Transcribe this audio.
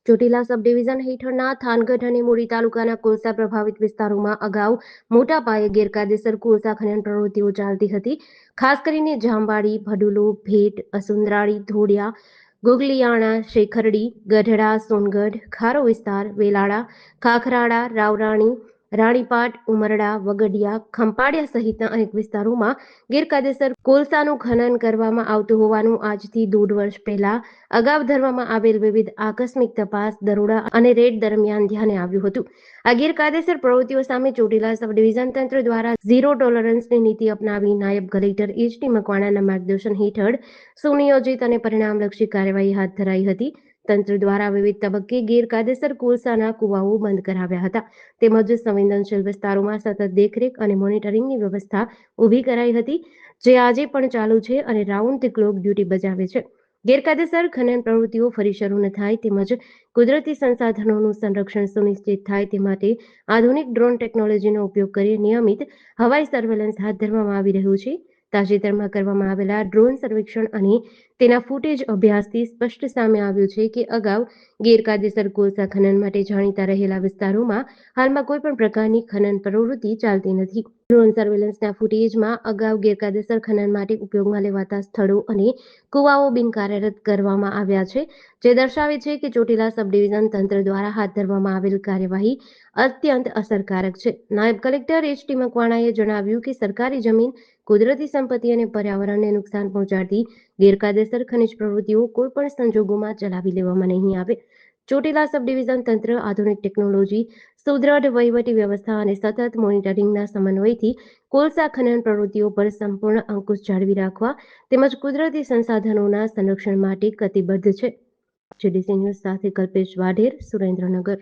ચોટીલા સબ division હેઠળના થાનગઢ અને મૂળી તાલુકાના કોલસા પ્રભાવિત વિસ્તારોમાં અગાઉ મોટા પાયે ગેરકાયદેસર કોલસા ખનન પ્રવૃત્તિઓ ચાલતી હતી. ખાસ કરીને જામવાડી, ભડુલો, ભેટ, અસુંદરાળી, ધોડિયા, ગોગલિયાણા, શેખરડી, ગઢડા, સોનગઢ, ખારો વિસ્તાર, વેલાળા, ખાખરાળા, રાવરાણી, રાણીપાટ, ઉમરડા, વગડિયા, ખંપાળિયા સહિતના અનેક વિસ્તારોમાં ગેરકાયદેસર કોલસાનું ખનન કરવામાં આવતું હોવાનું આજથી 1.5 વર્ષ પહેલા અગાઉ ધરવામાં આવેલ વિવિધ આકસ્મિક તપાસ, દરોડા અને રેડ દરમિયાન ધ્યાને આવ્યું હતું. આ ગેરકાયદેસર પ્રવૃત્તિઓ સામે ચોટીલા સબ ડિવિઝન તંત્ર દ્વારા ઝીરો ટોલરન્સની નીતિ અપનાવી નાયબ કલેક્ટર એચ.ટી. મકવાણાના માર્ગદર્શન હેઠળ સુનિયોજિત અને પરિણામલક્ષી કાર્યવાહી હાથ ધરાઈ હતી. તંત્ર દ્વારા વિવિધ તબક્કે ગેરકાયદેસર કોલસાના કુવાઓ બંધ કરાવ્યા હતા તેમજ સંવેદનશીલ વિસ્તારોમાં સતત દેખરેખ અને મોનિટરિંગની વ્યવસ્થા ઊભી કરાઈ હતી, જે આજે પણ ચાલુ છે અને રાઉન્ડ ધી ક્લોક ડ્યુટી બજાવે છે. ગેરકાયદેસર ખનન પ્રવૃત્તિઓ ફરી શરૂ ન થાય તેમજ કુદરતી સંસાધનોનું સંરક્ષણ સુનિશ્ચિત થાય તે માટે આધુનિક ડ્રોન ટેકનોલોજીનો ઉપયોગ કરી નિયમિત હવાઈ સર્વેલન્સ હાથ ધરવામાં આવી રહ્યું છે. તાજેતરમાં કરવામાં આવેલા ડ્રોન સર્વેક્ષણ અને તેના ફૂટેજ અભ્યાસથી સ્પષ્ટ સામે આવ્યું છે કે અગાઉ ગેરકાયદેસર કોલસા ખનન માટે જાણીતા રહેલા વિસ્તારોમાં હાલમાં કોઈ પણ પ્રકારની ખનન પ્રવૃત્તિ ચાલતી નથી. ડ્રોન સર્વેલન્સના ફૂટેજમાં અગાઉ ગેરકાયદેસર ખનન માટે ઉપયોગમાં લેવાતા સ્થળો અને કુવાઓ બિનકાર્યરત કરવામાં આવ્યા છે, જે દર્શાવે છે કે ચોટીલા સબ ડિવિઝન તંત્ર દ્વારા હાથ ધરવામાં આવેલ કાર્યવાહી અત્યંત અસરકારક છે. નાયબ કલેક્ટર એચ.ટી. મકવાણાએ જણાવ્યું કે સરકારી જમીન, કુદરતી સંપત્તિ અને પર્યાવરણને નુકસાન પહોંચાડતી ગેરકાયદેસર ખનિજ પ્રવૃત્તિઓ કોઈપણ સંજોગોમાં ચલાવી લેવામાં નહીં આવે. ચોટીલા સબ ડિવિઝન તંત્ર આધુનિક ટેકનોલોજી, સુદ્રઢ વહીવટી વ્યવસ્થા અને સતત મોનિટરિંગના સમન્વયથી કોલસા ખનન પ્રવૃત્તિઓ પર સંપૂર્ણ અંકુશ જાળવી રાખવા તેમજ કુદરતી સંસાધનોના સંરક્ષણ માટે કટિબદ્ધ છે. જીડીસી ન્યૂઝ સાથે કલ્પેશ વાઢેર, સુરેન્દ્રનગર.